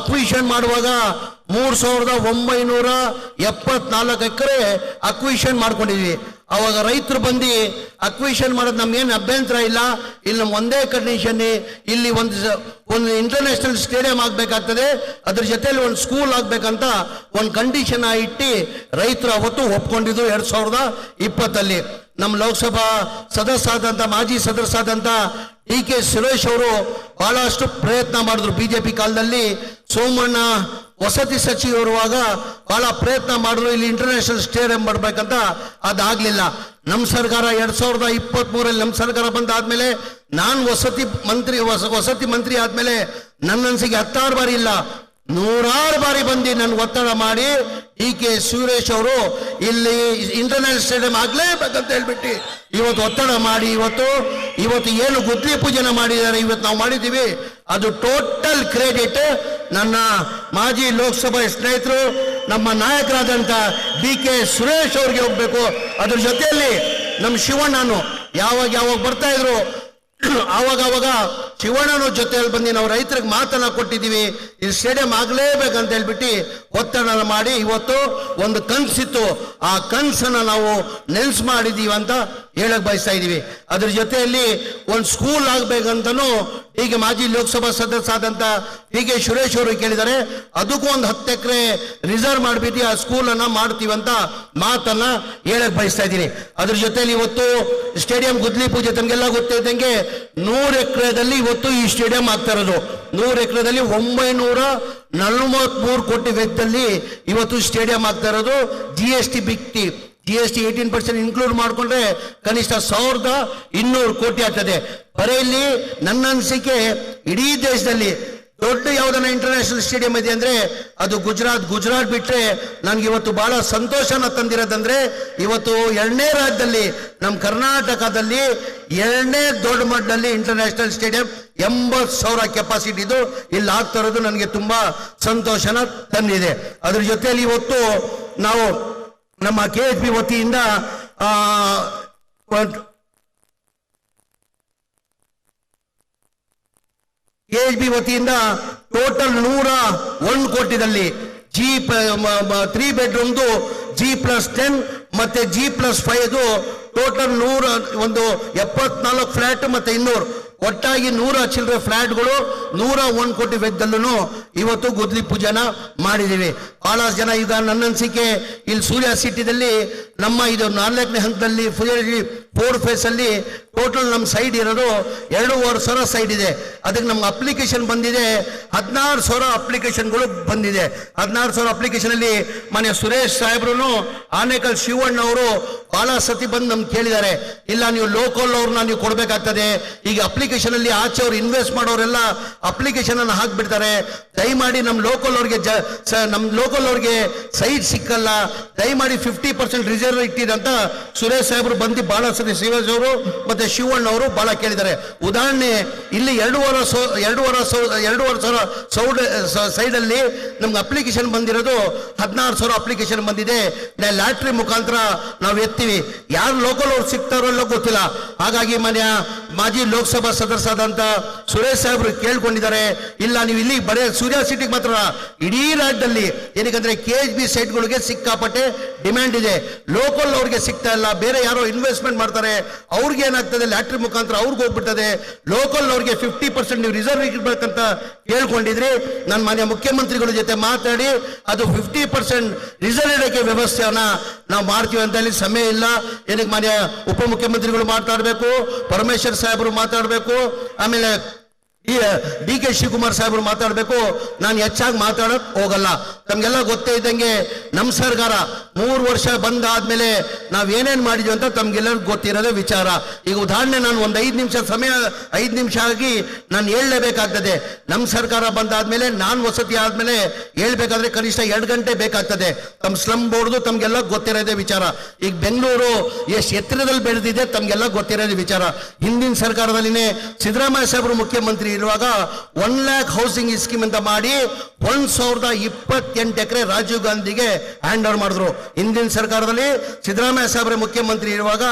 Acquisition ಮಾಡುವಾಗ 3,974 ಎಕರೆ acquisition ಮಾಡ್ಕೊಂಡಿದ್ವಿ. ಅವಾಗ ರೈತರು ಬಂದು ಅಕ್ವಿಷನ್ ಮಾಡೋದು ನಮ್ಗೇನು ಅಭ್ಯಂತರ ಇಲ್ಲ, ಇಲ್ಲಿ ನಮ್ಮ ಒಂದೇ ಕಂಡೀಷನ್, ಇಲ್ಲಿ ಒಂದು ಇಂಟರ್ನ್ಯಾಷನಲ್ ಸ್ಟೇಡಿಯಂ ಆಗಬೇಕಾಗ್ತದೆ, ಅದ್ರ ಜೊತೆಲಿ ಒಂದು ಸ್ಕೂಲ್ ಆಗಬೇಕಂತ ಒಂದು ಕಂಡೀಷನ್ ಇಟ್ಟು ರೈತರು ಅವತ್ತು ಒಪ್ಕೊಂಡಿದ್ದು 2020. ನಮ್ಮ ಲೋಕಸಭಾ ಸದಸ್ಯರಾದಂಥ ಮಾಜಿ ಸದಸ್ಯರಾದಂಥ DK ಸುರೇಶ್ ಅವರು ಬಹಳಷ್ಟು ಪ್ರಯತ್ನ ಮಾಡಿದ್ರು. ಬಿಜೆಪಿ ಕಾಲದಲ್ಲಿ ಸೋಮಣ್ಣ ವಸತಿ ಸಚಿವರುವಾಗ ಬಹಳ ಪ್ರಯತ್ನ ಮಾಡಿದ್ರು, ಇಲ್ಲಿ ಇಂಟರ್ನ್ಯಾಷನಲ್ ಸ್ಟೇಡಿಯಂ ಮಾಡಬೇಕಂತ. ಅದಾಗಲಿಲ್ಲ. ನಮ್ಮ ಸರ್ಕಾರ 2023 ನಮ್ಮ ಸರ್ಕಾರ ಬಂದಾದ್ಮೇಲೆ, ನಾನು ವಸತಿ ಮಂತ್ರಿ ಆದ್ಮೇಲೆ ನನ್ನ ಅನ್ಸಿಗೆ 10 ಬಾರಿ ಇಲ್ಲ 100 ಬಾರಿ ಬಂದು ನನ್ಗೆ ಒತ್ತಡ ಮಾಡಿ DK ಸುರೇಶ್ ಅವರು ಇಲ್ಲಿ ಇಂಟರ್ನ್ಯಾಷನಲ್ ಸ್ಟೇಡಿಯಂ ಆಗ್ಲೇಬೇಕಂತ ಹೇಳ್ಬಿಟ್ಟು ಇವತ್ತು ಒತ್ತಡ ಮಾಡಿ ಇವತ್ತು ಏನು ಗುದ್ಲಿ ಪೂಜೆನ ಮಾಡಿದ್ದಾರೆ, ಇವತ್ತು ನಾವು ಮಾಡಿದ್ದೀವಿ. ಅದು ಟೋಟಲ್ ಕ್ರೆಡಿಟ್ ನನ್ನ ಮಾಜಿ ಲೋಕಸಭಾ ಸ್ನೇಹಿತರು, ನಮ್ಮ ನಾಯಕರಾದಂಥ DK ಸುರೇಶ್ ಅವ್ರಿಗೆ ಹೋಗ್ಬೇಕು. ಅದ್ರ ಜೊತೆಯಲ್ಲಿ ನಮ್ಮ ಶಿವಣ್ಣನು ಯಾವಾಗ ಬರ್ತಾ ಇದ್ರು, ಆವಾಗ ಶಿವಣ್ಣನ ಜೊತೆಯಲ್ಲಿ ಬಂದು ನಾವು ರೈತರಿಗೆ ಮಾತನ್ನ ಕೊಟ್ಟಿದ್ದೀವಿ, ಇಲ್ಲಿ ಸ್ಟೇಡಿಯಂ ಆಗಲೇಬೇಕಂತ ಹೇಳ್ಬಿಟ್ಟು ಒತ್ತಡ ಮಾಡಿ ಇವತ್ತು ಒಂದು ಕನಸಿತ್ತು, ಆ ಕನಸನ್ನ ನಾವು ನೆನ್ಸು ಮಾಡಿದ್ದೀವಿ ಅಂತ ಹೇಳಕ್ ಬಯಸ್ತಾ ಇದ್ದೀವಿ. ಅದ್ರ ಜೊತೆಯಲ್ಲಿ ಒಂದು ಸ್ಕೂಲ್ ಆಗ್ಬೇಕಂತನೂ ಈಗ ಮಾಜಿ ಲೋಕಸಭಾ ಸದಸ್ಯರಾದಂಥ DK ಸುರೇಶ್ ಅವರು ಕೇಳಿದ್ದಾರೆ. ಅದಕ್ಕೂ ಒಂದು 10 ಎಕರೆ ರಿಸರ್ವ್ ಮಾಡಿಬಿಟ್ಟು ಆ ಸ್ಕೂಲನ್ನು ಮಾಡ್ತೀವಂತ ಮಾತನ್ನ ಹೇಳಕ್ ಬಯಸ್ತಾ ಇದ್ದೀನಿ. ಅದ್ರ ಜೊತೆಯಲ್ಲಿ ಇವತ್ತು ಸ್ಟೇಡಿಯಂ ಗುದ್ಲಿ ಪೂಜೆ ತಮಗೆಲ್ಲ ಗೊತ್ತಿದ್ದಂಗೆ 100 ಎಕರೆದಲ್ಲಿ ಇವತ್ತು ಈ ಸ್ಟೇಡಿಯಂ ಆಗ್ತಾ ಇರೋದು. 100 ಎಕರೆದಲ್ಲಿ 943 ಕೋಟಿ ವೆಚ್ಚದಲ್ಲಿ ಇವತ್ತು ಸ್ಟೇಡಿಯಂ ಆಗ್ತಾ ಇರೋದು. GST ಬಿಟ್ಟಿ GST 18% ಇನ್ಕ್ಲೂಡ್ ಮಾಡಿಕೊಂಡ್ರೆ ಕನಿಷ್ಠ 1,200 ಕೋಟಿ ಆಗ್ತದೆ. ಬರೆಯಲ್ಲಿ ನನ್ನ ಅನಿಸಿಕೆ ಇಡೀ ದೇಶದಲ್ಲಿ ದೊಡ್ಡ ಯಾವುದನ್ನ ಇಂಟರ್ನ್ಯಾಷನಲ್ ಸ್ಟೇಡಿಯಂ ಇದೆ ಅಂದ್ರೆ ಅದು ಗುಜರಾತ್ ಬಿಟ್ರೆ ನನ್ಗೆ ಇವತ್ತು ಬಹಳ ಸಂತೋಷನ ತಂದಿರೋದಂದ್ರೆ ಇವತ್ತು 2ನೇ ರಾಜ್ಯದಲ್ಲಿ ನಮ್ಮ ಕರ್ನಾಟಕದಲ್ಲಿ 2ನೇ ದೊಡ್ಡ ಮಟ್ಟದಲ್ಲಿ ಇಂಟರ್ನ್ಯಾಷನಲ್ ಸ್ಟೇಡಿಯಂ 80,000 ಕೆಪಾಸಿಟಿದು ಇಲ್ಲಿ ಆಗ್ತಾ ಇರೋದು ನನಗೆ ತುಂಬಾ ಸಂತೋಷನ ತಂದಿದೆ. ಅದ್ರ ಜೊತೆಯಲ್ಲಿ ಇವತ್ತು ನಾವು ನಮ್ಮ KHP ವತಿಯಿಂದ ಟೋಟಲ್ 101 ಕೋಟಿದಲ್ಲಿ 3 ಬೆಡ್ರೂಮ್ದು G+10 ಮತ್ತೆ G+5 ಟೋಟಲ್ 174 ಫ್ಲಾಟ್ ಮತ್ತೆ 200 ಒಟ್ಟಾಗಿ 100 ಚಿಲ್ಲರೆ ಫ್ಲಾಟ್ಗಳು 101 ಕೋಟಿ ವೆಚ್ಚದಲ್ಲೂ ಇವತ್ತು ಗುದ್ಲಿ ಪೂಜೆನ ಮಾಡಿದ್ದೀವಿ. ಬಹಳ ಜನ ಈಗ ನನ್ನ ಅನಿಸಿಕೆ ಇಲ್ಲಿ ಸೂರ್ಯ ಸಿಟಿದಲ್ಲಿ ನಮ್ಮ ಇದು 4ನೇ ಹಂತದಲ್ಲಿ 4 ಫೇಸ್ ಅಲ್ಲಿ ಟೋಟಲ್ ನಮ್ಮ ಸೈಡ್ ಇರೋದು 2,500 ಸೈಡ್ ಇದೆ. ಅದಕ್ಕೆ ನಮ್ಗೆ ಅಪ್ಲಿಕೇಶನ್ ಬಂದಿದೆ 16,000 ಅಪ್ಲಿಕೇಶನ್ಗಳು ಬಂದಿದೆ. 16,000 ಅಪ್ಲಿಕೇಶನ್ ಅಲ್ಲಿ ಮನೆ ಸುರೇಶ್ ಸಾಹೇಬ್ರು ಆನೇಕಲ್ ಶಿವಣ್ಣ ಅವರು ಬಹಳ ಸತಿ ಬಂದು ನಮ್ಗೆ ಕೇಳಿದ್ದಾರೆ, ಇಲ್ಲ ನೀವು ಲೋಕಲ್ ಅವ್ರನ್ನ ನೀವು ಕೊಡ್ಬೇಕಾಗ್ತದೆ. ಈಗ ಅಪ್ಲಿಕೇಶನ್ ಅಲ್ಲಿ ಆಚೆ ಅವ್ರು ಇನ್ವೆಸ್ಟ್ ಮಾಡೋರೆಲ್ಲ ಅಪ್ಲಿಕೇಶನ್ ಅನ್ನು ಹಾಕ್ಬಿಡ್ತಾರೆ. ದಯಮಾಡಿ ನಮ್ಮ ಲೋಕಲ್ ಅವ್ರಿಗೆ ಸೈಟ್ ಸಿಕ್ಕಲ್ಲ, ದಯಮಾಡಿ 50% ರಿಸರ್ವ್ ಇಟ್ಟಿರಂತ ಸುರೇಶ್ ಸಾಹೇಬ್ರು ಬಂದು ಬಹಳ ಸತಿ ಶ್ರೀನಿವಾಸ್ ಅವರು ಮತ್ತೆ ಶಿವಣ್ಣ ಅವರು ಬಹಳ ಕೇಳಿದ್ದಾರೆ. ಉದಾಹರಣೆ ಇಲ್ಲಿ 2,500 ಸೈಡ್ ಅಲ್ಲಿ ನಮ್ಗೆ ಅಪ್ಲಿಕೇಶನ್ ಬಂದಿರೋದು 16,000 ಅಪ್ಲಿಕೇಶನ್ ಬಂದಿದೆ. ಲ್ಯಾಟ್ರಿ ಮುಖಾಂತರ ನಾವು ಎತ್ತೀವಿ. ಯಾರು ಲೋಕಲ್ ಅವ್ರು ಸಿಗ್ತಾರೋ ಇಲ್ಲ ಗೊತ್ತಿಲ್ಲ. ಹಾಗಾಗಿ ಮಾಜಿ ಲೋಕಸಭಾ ಸದಸ್ಯರಾದಂತ ಸುರೇಶ್ ಸಾಹೇಬ್ರು ಕೇಳ್ಕೊಂಡಿದ್ದಾರೆ, ಇಲ್ಲ ನೀವು ಇಲ್ಲಿ ಬರೀ ಸೂರ್ಯ ಸಿಟಿಗೆ ಮಾತ್ರ ಇಡೀ ರಾಜ್ಯದಲ್ಲಿ ಏನಕ್ಕಂದ್ರೆ KHP ಸೈಟ್ಗಳಿಗೆ ಸಿಕ್ಕಾಪಟ್ಟೆ ಡಿಮ್ಯಾಂಡ್ ಇದೆ. ಲೋಕಲ್ ಅವ್ರಿಗೆ ಸಿಗ್ತಾ ಇಲ್ಲ, ಬೇರೆ ಯಾರೋ ಇನ್ವೆಸ್ಟ್ಮೆಂಟ್ ಮಾಡ್ತಾರೆ, ಅವ್ರಿಗೆ ಏನಾಗ್ತದೆ ಲ್ಯಾಟ್ರಿ ಮುಖಾಂತರ ಅವ್ರಿಗೆ ಹೋಗ್ಬಿಡ್ತದೆ. ಲೋಕಲ್ ಅವ್ರಿಗೆ 50% ನೀವು ರಿಸರ್ವ್ ಇರ್ಬೇಕಂತ ಕೇಳ್ಕೊಂಡಿದ್ರಿ. ನಾನು ಮಾನ್ಯ ಮುಖ್ಯಮಂತ್ರಿಗಳ ಜೊತೆ ಮಾತಾಡಿ ಅದು 50% ರಿಸರ್ವ್ ಇಡಕ್ಕೆ ವ್ಯವಸ್ಥೆಯನ್ನ ನಾವು ಮಾಡ್ತೀವಿ ಅಂತ ಹೇಳಿ ಸಮಯ ಇಲ್ಲ. ಏನಕ್ಕೆ ಮಾನ್ಯ ಉಪಮುಖ್ಯಮಂತ್ರಿಗಳು ಮಾತಾಡಬೇಕು, ಪರಮೇಶ್ವರ್ ಸಾಹೇಬರು ಮಾತಾಡಬೇಕು, ಆಮೇಲೆ DK ಶಿವಕುಮಾರ್ ಸಾಹೇಬರು ಮಾತಾಡಬೇಕು. ನಾನು ಹೆಚ್ಚಾಗಿ ಮಾತಾಡಕ್ ಹೋಗಲ್ಲ. ತಮ್ಗೆಲ್ಲ ಗೊತ್ತೇ ಇದ್ದಂಗೆ ನಮ್ಮ ಸರ್ಕಾರ 3 ವರ್ಷ ಬಂದಾದ್ಮೇಲೆ ನಾವ್ ಏನೇನ್ ಮಾಡಿದ್ವಿ ಅಂತ ತಮ್ಗೆಲ್ಲರಿಗೂ ಗೊತ್ತಿರೋದೇ ವಿಚಾರ. ಈಗ ಉದಾಹರಣೆ ನಾನು ಒಂದು 5 ನಿಮಿಷ ಆಗಿ ನಾನು ಹೇಳಲೇಬೇಕಾಗ್ತದೆ. ನಮ್ಮ ಸರ್ಕಾರ ಬಂದಾದ್ಮೇಲೆ ನಾನು ವಸತಿ ಆದ್ಮೇಲೆ ಹೇಳ್ಬೇಕಾದ್ರೆ ಕನಿಷ್ಠ 2 ಗಂಟೆ ಬೇಕಾಗ್ತದೆ. ತಮ್ಮ ಸ್ಲಮ್ ಬೋರ್ಡ್ದು ತಮ್ಗೆಲ್ಲ ಗೊತ್ತಿರೋದೇ ವಿಚಾರ. ಈಗ ಬೆಂಗಳೂರು ಎಷ್ಟು ಎತ್ತರದಲ್ಲಿ ಬೆಳೆದಿದೆ ತಮ್ಗೆಲ್ಲ ಗೊತ್ತಿರೋದೇ ವಿಚಾರ. ಹಿಂದಿನ ಸರ್ಕಾರದಲ್ಲಿನೇ ಸಿದ್ದರಾಮಯ್ಯ ಸಾಹೇಬರು ಮುಖ್ಯಮಂತ್ರಿ ಇರುವಾಗ 1 lakh ಹೌಸಿಂಗ್ ಸ್ಕೀಮ್ ಅಂತ ಮಾಡಿ 1,028 ಎಕರೆ ರಾಜೀವ್ ಗಾಂಧಿಗೆ ಹ್ಯಾಂಡ್ ಓವರ್ ಮಾಡಿದ್ರು. ಹಿಂದಿನ ಸರ್ಕಾರದಲ್ಲಿ ಸಿದ್ದರಾಮಯ್ಯ ಸಾಹೇಬ್ರ ಮುಖ್ಯಮಂತ್ರಿ ಇರುವಾಗ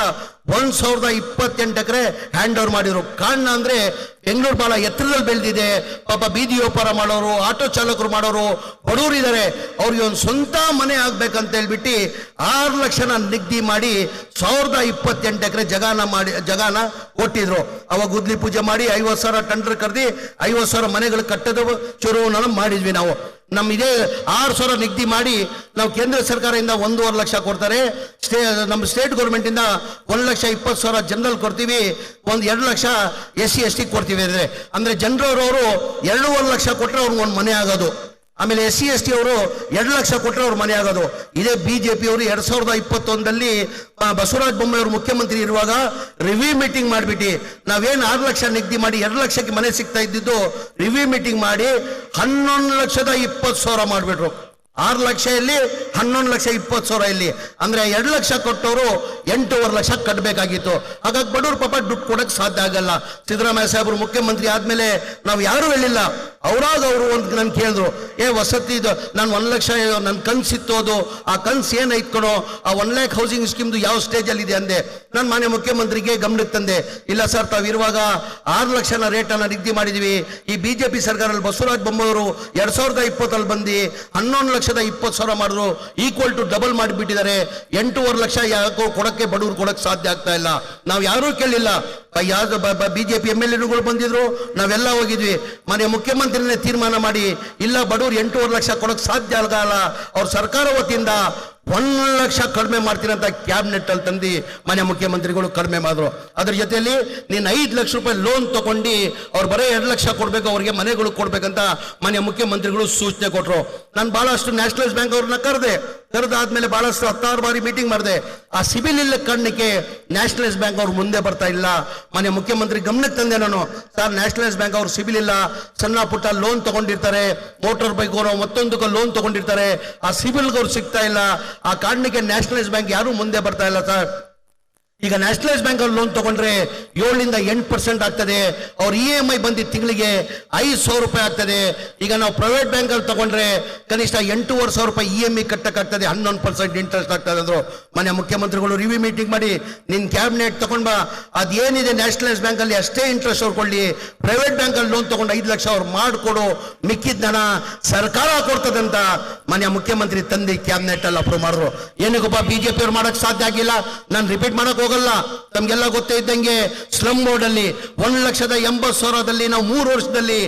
1,028 ಎಕರೆ ಹ್ಯಾಂಡ್ ಓವರ್ ಮಾಡಿದ್ರು. ಕಾರಣ ಅಂದ್ರೆ ಬೆಂಗಳೂರು ಬಹಳ ಎತ್ತರದಲ್ಲಿ ಬೆಳೆದಿದೆ. ಪಾಪ ಬೀದಿ ವ್ಯಾಪಾರ ಮಾಡೋರು, ಆಟೋ ಚಾಲಕರು ಮಾಡೋರು, ಬಡವರು ಇದ್ದಾರೆ, ಅವ್ರಿಗೆ ಒಂದು ಸ್ವಂತ ಮನೆ ಆಗ್ಬೇಕಂತ ಹೇಳ್ಬಿಟ್ಟು 6 ಲಕ್ಷನ ನಿಗದಿ ಮಾಡಿ 1028 ಎಕರೆ ಜಗಾನ ಕೊಟ್ಟಿದ್ರು. ಅವಾಗ ಗುದ್ಲಿ ಪೂಜೆ ಮಾಡಿ 50,000 ಟೆಂಡರ್ ಕರೆದಿ 50,000 ಮನೆಗಳು ಕಟ್ಟದ ಚುರುವನ್ನ ಮಾಡಿದ್ವಿ ನಾವು. ಇದೇ 6,000 ನಿಗದಿ ಮಾಡಿ ನಾವು ಕೇಂದ್ರ ಸರ್ಕಾರದಿಂದ 1.5 ಲಕ್ಷ ಕೊಡ್ತಾರೆ, ನಮ್ಮ ಸ್ಟೇಟ್ ಗೌರ್ಮೆಂಟ್ ಇಂದ 1,20,000 ಜನರಲ್ ಕೊಡ್ತೀವಿ, 2 ಲಕ್ಷ SC/ST ಕೊಡ್ತೀವಿ. ಅಂದ್ರೆ ಜನರವರು 2.5 ಲಕ್ಷ ಕೊಟ್ಟರೆ ಅವ್ರಿಗೆ ಒಂದು ಮನೆ ಆಗೋದು. ಆಮೇಲೆ SC/ST ಅವರು 2 ಲಕ್ಷ ಕೊಟ್ಟರೆ ಅವ್ರ ಮನೆ ಆಗೋದು. ಇದೇ ಬಿಜೆಪಿ ಅವರು 2021ರಲ್ಲಿ ಬಸವರಾಜ ಬೊಮ್ಮಾಯಿ ಅವರು ಮುಖ್ಯಮಂತ್ರಿ ಇರುವಾಗ ರಿವ್ಯೂ ಮೀಟಿಂಗ್ ಮಾಡಿಬಿಟ್ಟು ನಾವೇನು 6 ಲಕ್ಷ ನಿಗದಿ ಮಾಡಿ 2 ಲಕ್ಷಕ್ಕೆ ಮನೆ ಸಿಗ್ತಾ ಇದ್ದಿದ್ದು ರಿವ್ಯೂ ಮೀಟಿಂಗ್ ಮಾಡಿ 11,20,000 ಮಾಡಿಬಿಟ್ರು. 6 ಲಕ್ಷ ಇಲ್ಲಿ, 11,20,000 ಇಲ್ಲಿ. ಅಂದ್ರೆ 2 ಲಕ್ಷ ಕೊಟ್ಟವರು 8.5 ಲಕ್ಷ ಕಟ್ಟಬೇಕಾಗಿತ್ತು. ಹಾಗಾಗಿ ಬಡವ್ರ ಪಾಪ ದುಡ್ಡು ಕೊಡಕ್ ಸಾಧ್ಯ ಆಗಲ್ಲ. ಸಿದ್ದರಾಮಯ್ಯ ಸಾಹೇಬರು ಮುಖ್ಯಮಂತ್ರಿ ಆದ್ಮೇಲೆ ನಾವು ಯಾರು ಹೇಳಿಲ್ಲ, ಅವರಾಗ ಅವರು ಒಂದು ನನ್ ಕೇಳಿದ್ರು, ವಸತಿ ನಾನು 1 ಲಕ್ಷ ನನ್ನ ಕನ್ಸಿತ್ತು, ಅದು ಆ ಕನ್ಸು ಏನ್ ಐತ್ಕೊಳೋ, ಆ 1 ಲ್ಯಾಕ್ ಹೌಸಿಂಗ್ ಸ್ಕೀಮ್ದು ಯಾವ ಸ್ಟೇಜ್ ಅಲ್ಲಿ ಇದೆ ಅಂದೆ. ನಾನು ಮಾನ್ಯ ಮುಖ್ಯಮಂತ್ರಿಗೆ ಗಮನಕ್ಕೆ ತಂದೆ, ಇಲ್ಲ ಸರ್ ತಾವಿರುವಾಗ 6 ಲಕ್ಷನ ರೇಟನ್ನು ನಿಗದಿ ಮಾಡಿದೀವಿ. ಈ ಬಿಜೆಪಿ ಸರ್ಕಾರದಲ್ಲಿ ಬಸವರಾಜ ಬೊಮ್ಮಾಯಿ ಅವರು 2020 ಬಂದು 11,20,000 ಮಾಡಿದ್ರು, ಈಕ್ವಲ್ ಟು ಡಬಲ್ ಮಾಡಿಬಿಟ್ಟಿದ್ದಾರೆ. 8.5 ಲಕ್ಷ ಯಾಕೋ ಕೊಡಕ್ಕೆ ಬಡವ್ರು ಕೊಡಕ್ಕೆ ಸಾಧ್ಯ ಆಗ್ತಾ ಇಲ್ಲ. ನಾವು ಯಾರೂ ಕೇಳಿಲ್ಲ. ಯಾವ್ದು ಬಿಜೆಪಿ MLAಗಳು ಬಂದಿದ್ರು, ನಾವೆಲ್ಲ ಹೋಗಿದ್ವಿ. ಮನೆ ಮುಖ್ಯಮಂತ್ರಿನೇ ತೀರ್ಮಾನ ಮಾಡಿ, ಇಲ್ಲ ಬಡವ್ರು 8.5 ಲಕ್ಷ ಕೊಡಕ್ ಸಾಧ್ಯ ಆಗಲ್ಲ, ಅವ್ರ ಸರ್ಕಾರ ವತಿಯಿಂದ 1 ಲಕ್ಷ ಕಡಿಮೆ ಮಾಡ್ತೀನಿ ಅಂತ ಕ್ಯಾಬಿನೆಟ್ ಅಲ್ಲಿ ತಂದು ಮನೆ ಮುಖ್ಯಮಂತ್ರಿಗಳು ಕಡಿಮೆ ಮಾಡಿದ್ರು. ಅದ್ರ ಜೊತೆಯಲ್ಲಿ ನೀನು 5 ಲಕ್ಷ ರೂಪಾಯಿ ಲೋನ್ ತಗೊಂಡು ಅವ್ರು ಬರೀ 2 ಲಕ್ಷ ಕೊಡ್ಬೇಕು, ಅವ್ರಿಗೆ ಮನೆಗಳು ಕೊಡ್ಬೇಕಂತ ಮನೆ ಮುಖ್ಯಮಂತ್ರಿಗಳು ಸೂಚನೆ ಕೊಟ್ಟರು. ನಾನು ಬಹಳಷ್ಟು ನ್ಯಾಷನಲೈಸ್ ಬ್ಯಾಂಕ್ ಅವ್ರನ್ನ ಕರೆದಾದ್ಮೇಲೆ ಬಹಳಷ್ಟು 16 ಬಾರಿ ಮೀಟಿಂಗ್ ಮಾಡಿದೆ. ಆ ಸಿಬಿಲ್ ಇಲ್ಲ ಕಾರಣಕ್ಕೆ ನ್ಯಾಷನಲೈಸ್ ಬ್ಯಾಂಕ್ ಅವ್ರು ಮುಂದೆ ಬರ್ತಾ ಇಲ್ಲ. ಮನೆ ಮುಖ್ಯಮಂತ್ರಿ ಗಮನಕ್ಕೆ ತಂದೆ ನಾನು, ಸರ್ ನ್ಯಾಷನಲೈಸ್ ಬ್ಯಾಂಕ್ ಅವ್ರು ಸಿಬಿಲ್ ಇಲ್ಲ, ಸಣ್ಣ ಪುಟ್ಟ ಲೋನ್ ತಗೊಂಡಿರ್ತಾರೆ, ಮೋಟಾರ್ ಬೈಕ್ ಮತ್ತೊಂದಕ್ಕೆ ಲೋನ್ ತಗೊಂಡಿರ್ತಾರೆ, ಆ ಸಿಬಿಲ್ಗೆ ಅವ್ರು ಸಿಗ್ತಾ ಇಲ್ಲ. ಆ ಕಾರಣಕ್ಕೆ ನ್ಯಾಷನಲೈಸ್ ಬ್ಯಾಂಕ್ ಯಾರು ಮುಂದೆ ಬರ್ತಾ ಇಲ್ಲ ಸರ್. ಈಗ ನ್ಯಾಷನಲೈಸ್ ಬ್ಯಾಂಕ್ ಅಲ್ಲಿ ಲೋನ್ ತಗೊಂಡ್ರೆ 7ರಿಂದ 8% ಆಗ್ತದೆ. ಅವ್ರ EMI ಬಂದು ತಿಂಗಳಿಗೆ 5,000 ರೂಪಾಯಿ ಆಗ್ತದೆ. ಈಗ ನಾವು ಪ್ರೈವೇಟ್ ಬ್ಯಾಂಕ್ ಅಲ್ಲಿ ತಗೊಂಡ್ರೆ ಕನಿಷ್ಠ 8,500 ರೂಪಾಯಿ EMI ಕಟ್ಟಕ್ಕಾಗ್ತದೆ, 11% ಇಂಟ್ರೆಸ್ಟ್ ಆಗ್ತದೆ ಅಂದ್ರು. ಮನೆ ಮುಖ್ಯಮಂತ್ರಿಗಳು ರಿವ್ಯೂ ಮೀಟಿಂಗ್ ಮಾಡಿ, ನಿನ್ ಕ್ಯಾಬಿನೆಟ್ ತಗೊಂಡ್ ಬಾ, ಅದೇನಿದೆ ನ್ಯಾಷನಲೈಸ್ ಬ್ಯಾಂಕ್ ಅಲ್ಲಿ ಅಷ್ಟೇ ಇಂಟ್ರೆಸ್ಟ್ ಅವ್ರು ಕೊಡ್ಲಿ, ಪ್ರೈವೇಟ್ ಬ್ಯಾಂಕ್ ಅಲ್ಲಿ ಲೋನ್ ತಗೊಂಡು 5 ಲಕ್ಷ ಅವ್ರು ಮಾಡಿಕೊಡು, ಮಿಕ್ಕಿದ ಹಣ ಸರ್ಕಾರ ಕೊಡ್ತದಂತ ಮನೆ ಮುಖ್ಯಮಂತ್ರಿ ತಂದು ಕ್ಯಾಬಿನೆಟ್ ಅಲ್ಲಿ ಅಪ್ರೂವ್ ಮಾಡಿದ್ರು. ಏನಕ್ಕಪ್ಪ ಬಿಜೆಪಿ ಅವ್ರು ಮಾಡಕ್ ಸಾಧ್ಯ ಆಗಿಲ್ಲ? ನಾನು ರಿಪೀಟ್ ಮಾಡಕ್ ಹೋಗಲ್ಲ. ತಮ್ಗೆಲ್ಲ ಗೊತ್ತೇ ಇದ್ದಂಗೆ ಸ್ಲಮ್ ಬೋರ್ಡ್ ಅಲ್ಲಿ 1,80,000ದಲ್ಲಿ ನಾವು 3 ವರ್ಷದಲ್ಲಿ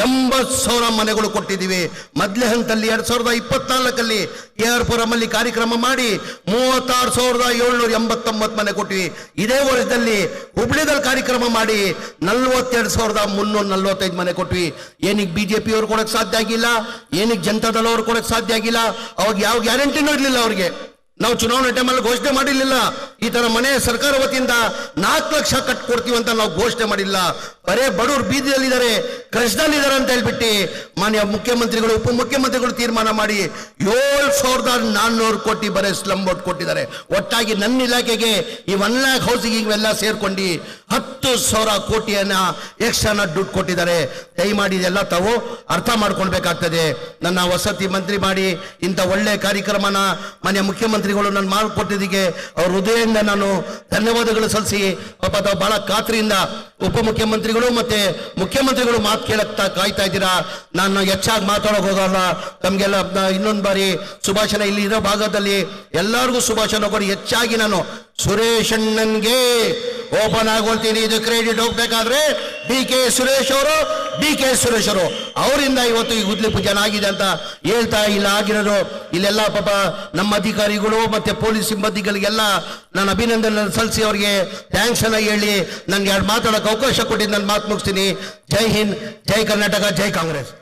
80,000 ಮನೆಗಳು ಕೊಟ್ಟಿದ್ದೀವಿ. ಮೊದಲೇ ಹಂತದಲ್ಲಿ 2024ರಲ್ಲಿ AR-ಪುರಂ ಅಲ್ಲಿ ಕಾರ್ಯಕ್ರಮ ಮಾಡಿ 36,789 ಮನೆ ಕೊಟ್ಟಿವಿ. ಇದೇ ವರ್ಷದಲ್ಲಿ ಹುಬ್ಳಿದಲ್ಲಿ ಕಾರ್ಯಕ್ರಮ ಮಾಡಿ 42,345 ಮನೆ ಕೊಟ್ವಿ. ಏನಕ್ಕೆ ಬಿಜೆಪಿ ಅವ್ರು ಕೊಡಕ್ ಸಾಧ್ಯ ಆಗಿಲ್ಲ? ಏನಕ್ಕೆ ಜನತಾದಳ ಅವ್ರು ಕೊಡಕ್ ಸಾಧ್ಯ ಆಗಿಲ್ಲ? ಅವಾಗ ಯಾವ ಗ್ಯಾರಂಟಿನೂ ಇರಲಿಲ್ಲ ಅವ್ರಿಗೆ. ನಾವು ಚುನಾವಣೆ ಟೈಮಲ್ಲಿ ಘೋಷಣೆ ಮಾಡಿರ್ಲಿಲ್ಲ, ಈ ತರ ಮನೆ ಸರ್ಕಾರ ವತಿಯಿಂದ 4 ಲಕ್ಷ ಕಟ್ಕೊಡ್ತೀವಿ ಅಂತ ನಾವು ಘೋಷಣೆ ಮಾಡಿಲ್ಲ. ಬರೇ ಬಡವರು ಬೀದಿಯಲ್ಲಿದ್ದಾರೆ, ಕಷ್ಟದಲ್ಲಿದ್ದಾರೆ ಅಂತ ಹೇಳ್ಬಿಟ್ಟು ಮಾನ್ಯ ಮುಖ್ಯಮಂತ್ರಿಗಳು ಉಪಮುಖ್ಯಮಂತ್ರಿಗಳು ತೀರ್ಮಾನ ಮಾಡಿ 7,400 ಕೋಟಿ ಬರೇ ಸ್ಲಮ್ ಬೋರ್ಡ್ ಕೊಟ್ಟಿದ್ದಾರೆ. ಒಟ್ಟಾಗಿ ನನ್ನ ಇಲಾಖೆಗೆ ಈ 1 ಲ್ಯಾಕ್ ಹೌಸಿಂಗ್ ಇವೆಲ್ಲ ಸೇರ್ಕೊಂಡು 10,000 ಕೋಟಿಯನ್ನ ಎಕ್ಸ್ಟ್ರಾನ ದುಡ್ಡು ಕೊಟ್ಟಿದ್ದಾರೆ. ದಯಮಾಡಿ ಇದೆಲ್ಲ ತಾವು ಅರ್ಥ ಮಾಡ್ಕೊಳ್ಬೇಕಾಗ್ತದೆ. ನನ್ನ ವಸತಿ ಮಂತ್ರಿ ಮಾಡಿ ಇಂಥ ಒಳ್ಳೆ ಕಾರ್ಯಕ್ರಮನ ಮಾನ್ಯ ಮುಖ್ಯಮಂತ್ರಿಗಳು ನಾನು ಮಾಡಿಕೊಟ್ಟಿದ್ದಕ್ಕೆ ಅವ್ರ ಹೃದಯದಿಂದ ನಾನು ಧನ್ಯವಾದಗಳು ಸಲ್ಲಿಸಿ, ಪಾಪ ತಾವು ಬಹಳ ಖಾತ್ರಿಯಿಂದ ಉಪಮುಖ್ಯಮಂತ್ರಿಗಳು ಮತ್ತೆ ಮುಖ್ಯಮಂತ್ರಿಗಳು ಮಾತು ಕೇಳಕ್ತಾ ಕಾಯ್ತಾ ಇದ್ದೀರಾ. ನಾನು ಹೆಚ್ಚಾಗಿ ಮಾತಾಡೋಕೆ ಹೋಗಲ್ಲ. ತಮ್ಗೆಲ್ಲ ಇನ್ನೊಂದು ಬಾರಿ ಸುಭಾಷಣ ಇಲ್ಲಿ ಇರೋ ಭಾಗದಲ್ಲಿ ಎಲ್ಲರಿಗೂ ಸುಭಾಷಣ ಕೊಡಿ. ಹೆಚ್ಚಾಗಿ ನಾನು ಸುರೇಶ್ ಅಣ್ಣನ್ಗೆ ಓಪನ್ ಆಗೋಳ್ತೀನಿ. ಇದು ಕ್ರೆಡಿಟ್ ಹೋಗ್ಬೇಕಾದ್ರೆ DK ಸುರೇಶ್ ಅವರು ಅವರಿಂದ ಇವತ್ತು ಈ ಗುದ್ಲಿ ಪೂಜನ ಆಗಿದೆ ಅಂತ ಹೇಳ್ತಾ ಇಲ್ಲ ಆಗಿರೋದು. ಇಲ್ಲೆಲ್ಲ ಪಾಪ ನಮ್ಮ ಅಧಿಕಾರಿಗಳು ಮತ್ತೆ ಪೊಲೀಸ್ ಸಿಬ್ಬಂದಿಗಳಿಗೆಲ್ಲ ನಾನು ಅಭಿನಂದನೆ ಸಲ್ಲಿಸಿ ಅವ್ರಿಗೆ ಥ್ಯಾಂಕ್ಸ್ ಅನ್ನ ಹೇಳಿ ನನ್ಗೆ 2 ಮಾತಾಡೋಕೆ ಅವಕಾಶ ಕೊಟ್ಟಿದ್ದು ನಾನು ಮಾತು ಮುಗಿಸ್ತೀನಿ. ಜೈ ಹಿಂದ್, ಜೈ ಕರ್ನಾಟಕ, ಜೈ ಕಾಂಗ್ರೆಸ್.